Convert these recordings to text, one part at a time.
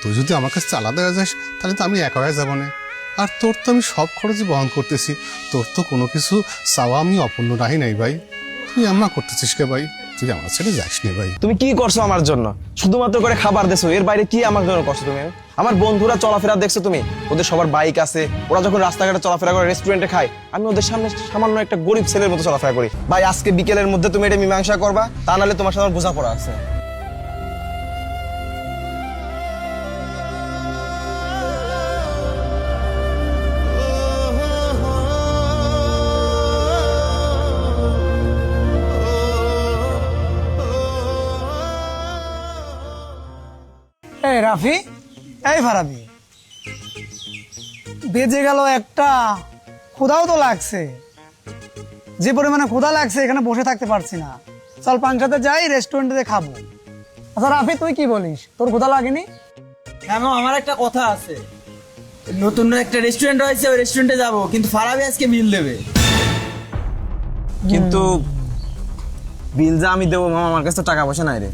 তুই যদি আমার কাছে আলাদা হয়ে যাস তাহলে তো আমি একা হয়ে যাবো না। আর তোর তো আমি সব খরচই বহন করতেছি, তোর তো কোনো কিছু চাওয়া আমি অপূর্ণ রাহি নাই ভাই। তুই এমন করতেছিস কে ভাই? তুই আমার ছেড়ে যাস নে ভাই। তুমি কি করছো আমার জন্য? শুধুমাত্র করে খাবার দেছো, এর বাইরে কি আমার জন্য করছো তুমি? আমার বন্ধুরা চলাফেরা দেখছো তুমি, ওদের সবার বাইক আছে, ওরা যখন রাস্তাঘাটে চলাফেরা করে, রেস্টুরেন্টে খায়, আমি ওদের সামনে সামান্য একটা গরিব ছেলের মতো চলাফেরা করি। ভাই আজকে বিকেলের মধ্যে তুমি এটা মীমাংসা করবা, তা নাহলে তোমার সাথে আমার বোঝাপড়া আছে। এই রাফি, এই ফারাবি, বেজে গেল একটা, ক্ষুধাও তো লাগছে। যে পরিমাণে ক্ষুধা লাগছে এখানে বসে থাকতে পারছি না। চল পাংশাতে যাই, রেস্টুরেন্টে খাবো। আচ্ছা রাফি, তুই কি বলিস, তোর ক্ষুধা লাগেনি? কেন? আমার একটা কথা আছে, নতুন একটা রেস্টুরেন্ট হয়েছে, ওই রেস্টুরেন্টে যাব, কিন্তু ফারাবি আজকে বিল দেবে। কিন্তু বিল যা আমি দেবো মামা, আমার কাছে তো টাকা পয়সা নাই রে।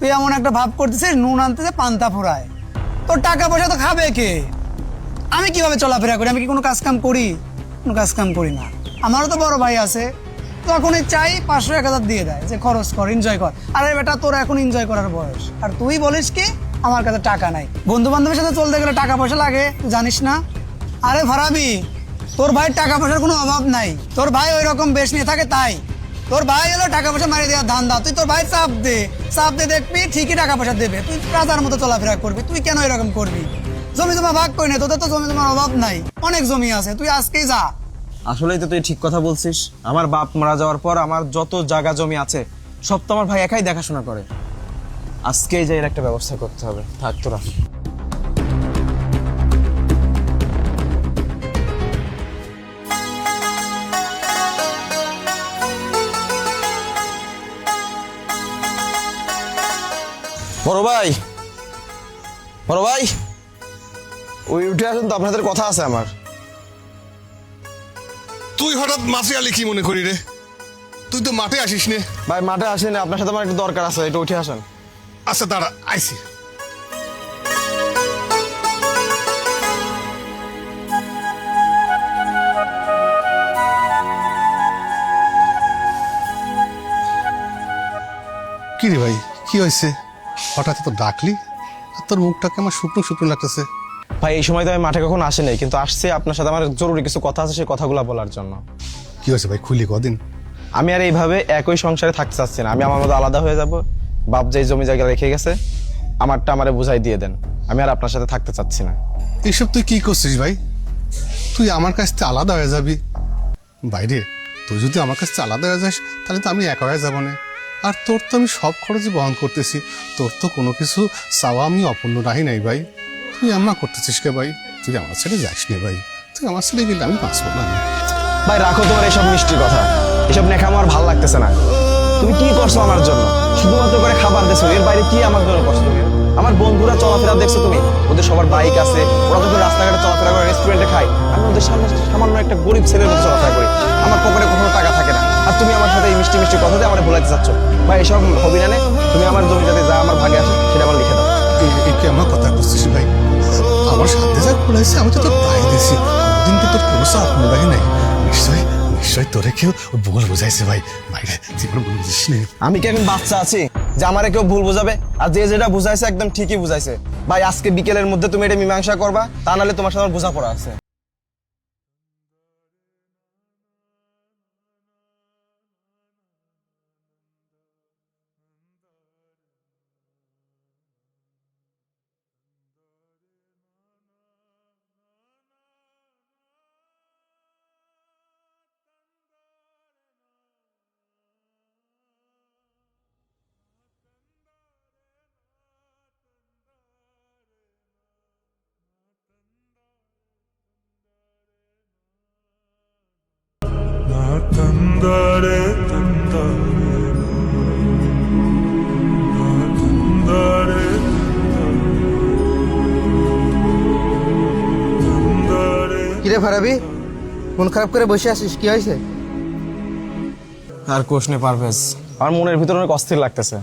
তুই এমন একটা ভাব করতেছিস নুন আনতেছে পান্তা ফুরায়। তোর টাকা পয়সা তো খাবে কে? আমি কিভাবে চলাফেরা করি? আমি কি কোনো কাজ কাম করি? কোনো কাজ কাম করি না। আমারও তো বড় ভাই আছে, তখনই চাই 500-1000 দিয়ে দেয় যে খরচ কর, এনজয় কর। আরে বেটা, তোর এখন এনজয় করার বয়স, আর তুই বলিস কি আমার কাছে টাকা নাই। বন্ধু বান্ধবের সাথে চলতে গেলে টাকা পয়সা লাগে, তুই জানিস না? আরে ফারাবি, তোর ভাই টাকা পয়সার কোনো অভাব নাই। তোর ভাই ওই রকম বেশ নিয়ে থাকে, তাই তোর ভাই হলো টাকা পয়সা মারি দেওয়ার ধান্দা। তুই তোর ভাই চাপ দে, চাপ দে, দেখবি ঠিকই টাকা পয়সা দেবে। তুই রাজার মতো চলাফেরা করবি। তুই কেন এরকম করবি? জমি জমা ভাগ করে নে, তোদের তো জমি জমার অভাব নাই, অনেক জমি আছে। তুই আজকেই যা। আসলেই তো তুই ঠিক কথা বলছিস। আমার বাপ মারা যাওয়ার পর আমার যত জায়গা জমি আছে সব তো আমার ভাই একাই দেখাশোনা করে। আজকেই যাই এর একটা ব্যবস্থা করতে হবে। থাক তোরা। বড় ভাই, বড় ভাই, ওই উঠে আসুন তো, আপনাদের কথা আছে আমার। তুই হঠাৎ মাঠে আলি কি মনে করি রে? তুই তো মাঠে আসিস নে। ভাই মাঠে আসেন, আপনার সাথে আমার একটু দরকার আছে, একটু উঠে আসেন। আচ্ছা দাঁড়া, আইসি। কি রে ভাই, কি হয়েছে? হঠাৎ তো ডাকলি, আর তোর মুখটাকে আমার শুকনো শুকনো লাগতেছে। ভাই এই সময় তো আমি মাঠে কখন আসি নাই, কিন্তু আসছে আপনার সাথে আমার জরুরি কিছু কথা আছে, সেই কথাগুলো বলার জন্য। কি হয়েছে ভাই, খুলি কদিন? আমি আর এইভাবে একই সংসারে থাকতে চাচ্ছি না। আমি আমার মতো আলাদা হয়ে যাব। বাপ যেই জমি জায়গা রেখে গেছে, আমারটা আমারে বুঝাই দিয়ে দেন। আমি আর আপনার সাথে থাকতে চাচ্ছি না। এইসব তুই কি করছিস ভাই? তুই আমার কাছ থেকে আলাদা হয়ে যাবি? বাইরে, তুই যদি আমার কাছ থেকে আলাদা হয়ে যাস তাহলে তো আমি একা হয়ে যাবো না। আর তোর তো আমি সব খরচই বহন করতেছি, তোর তো কোনো কিছু চাওয়া আমি অপূর্ণ রাহি নাই ভাই। তুই এমন করতেছিস কে ভাই? তুই আমার ছেড়ে যাস নে ভাই। তুই আমার ছেড়ে গেলে আমি বাঁচবো না। ভাই রাখো তোমার এইসব মিষ্টির কথা, এসব নেখা আমার ভালো লাগতেছে না। তুমি কি করছো আমার জন্য? শুধুমাত্র করে খাবার দেছো, এর বাইরে কি আমার জন্য করছো তুমি? আমার বন্ধুরা চলাফেরা দেখছো তুমি, ওদের সবার বাইক আছে, ওরা যখন রাস্তাঘাটে চলাফেরা করে, রেস্টুরেন্টে খায়, আমি ওদের সামনে সামান্য একটা গরিব ছেলের মতো চলাফেরা করি। আমার পকেটে কখনো টাকা থাকে না, আর তুমি আমার সাথে এই মিষ্টি মিষ্টি কথা দিয়ে আমার ভুলাইতে চাচ্ছ। ভাই এসব হবি না। তুমি আমার জমি যাতে যা আমার ভাগে আসে সেটা আমার লিখে দাও। এই কি আমার কথা করছিস ভাই? আমার সাথে যা খুলাইছে আমি তো তোর তাই দিছি। কোনদিন তো তোর কোনো চাপ মনে লাগে নাই। নিশ্চয় নিশ্চয় তোরে কেউ ভুল বুঝাইছে ভাই। ভাইরে তুই কোনো ভুল বুঝিস নি। আমি কি এখন বাচ্চা আছি যে আমারে কেউ ভুল বুঝাবে? আর যে যেটা বুঝাইছে একদম ঠিকই বুঝাইছে। ভাই আজকে বিকেলের মধ্যে তুমি এটা মীমাংসা করবা, তা নাহলে তোমার সাথে আমার বোঝাপড়া আছে। কিরে ফারাবি, মন খারাপ করে বসে আছিস, কি হয়েছে? আর কোষ নেই পারভেজ, আমার মনের ভিতরে অনেক অস্থির লাগতেছে।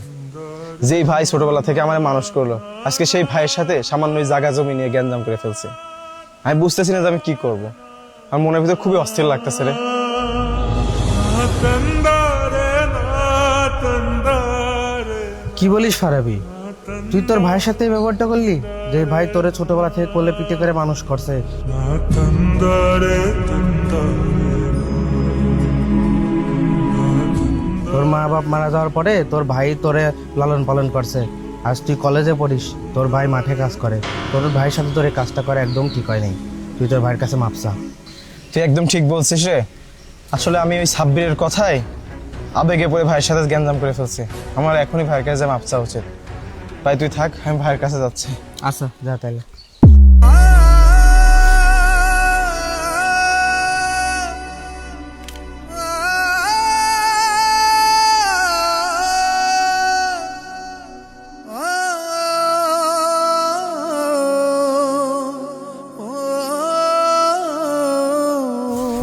যেই ভাই ছোটবেলা থেকে আমার মানুষ করলো, আজকে সেই ভাইয়ের সাথে সামান্য ওই জায়গা জমি নিয়ে গ্যাঞ্জাম করে ফেলছে। আমি বুঝতেছি না যে আমি কি করব। আমার মনের ভিতরে খুবই অস্থির লাগতেছে রে। কি বলিস ফারাবি, তুই তোর ভাইয়ের সাথে এই ব্যবহারটা করলি? যে ভাই তোরে ছোটবেলা থেকে কোলে পিঠে করে মানুষ করছে। তোর মা বাপ মারা যাওয়ার পরে তোর ভাই তোরে লালন পালন করছে। আজ তুই কলেজে পড়িস, তোর ভাই মাঠে কাজ করে, তোর ভাইয়ের সাথে তোর এই কাজটা করে একদম ঠিক হয় নাই। তুই তোর ভাইয়ের কাছে মাপ চা। তুই একদম ঠিক বলছিস রে। আসলে আমি ওই সাব্বিরের কথায় আবেগে পড়ে ভাইয়ের সাথে গ্যাঞ্জাম করে ফেলছি। আমার এখনই ভাইয়ের কাছে মাপ চাওয়া উচিত। ভাই তুই থাক, আমি ভাইয়ের কাছে যাচ্ছি। আচ্ছা যা তাইলে।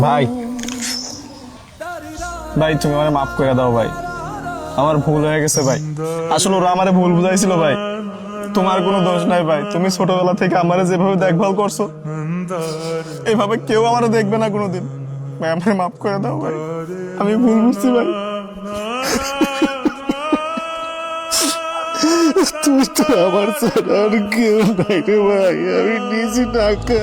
ভাই ভাই তুমি আমারে মাফ করে দাও ভাই, আমার ভুল হয়ে গেছে ভাই। আসলে ওরা আমারে ভুল বুঝাইছিল ভাই, তোমার কোনো দোষ নাই ভাই। তুমি ছোটবেলা থেকে আমারে যেভাবে দেখভাল করছো, এইভাবে কেউ আমারে দেখবে না কোনোদিন। ভাই আমারে মাফ করে দাও ভাই, আমি ভুল বুঝছি ভাই। তুই তো আমার ছাড়া আর কেউ নাই রে ভাই, আমি নিজে টাকা